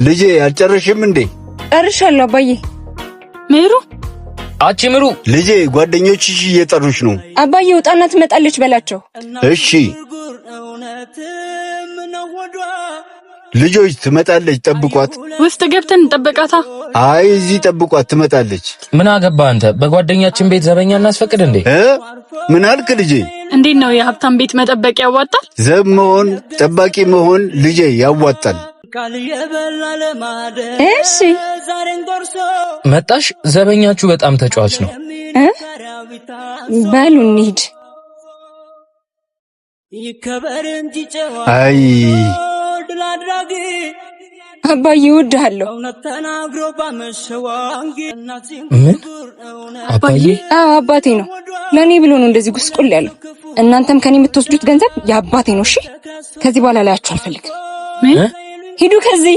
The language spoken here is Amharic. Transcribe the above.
ልጄ አልጨረሽም እንዴ? ጨርሻለሁ አባዬ። ምሩ አቺ ምሩ ልጄ ጓደኞችሽ እየጠሩሽ ነው። አባዬ ውጣና ትመጣለች በላቸው። እሺ ልጆች ትመጣለች፣ ጠብቋት። ውስጥ ገብተን እንጠብቃታ። አይ እዚህ ጠብቋት፣ ትመጣለች። ምን አገባ አንተ? በጓደኛችን ቤት ዘበኛ እናስፈቅድ እንዴ? ምን አልክ ልጄ? እንዴት ነው የሀብታም ቤት መጠበቅ ያዋጣል? ዘብ መሆን ጠባቂ መሆን ልጄ ያዋጣል። እሺ መጣሽ? ዘበኛችሁ በጣም ተጫዋች ነው። በሉ እንሂድ። አይ አባዬ እወድሃለሁ። ምን አባዬ? አዎ አባቴ ነው። ለኔ ብሎ ነው እንደዚህ ጉስቁል ያለው። እናንተም ከኔ የምትወስዱት ገንዘብ የአባቴ ነው። እሺ ከዚህ በኋላ ላያችሁ አልፈልግም። ምን? ሂዱ ከዚህ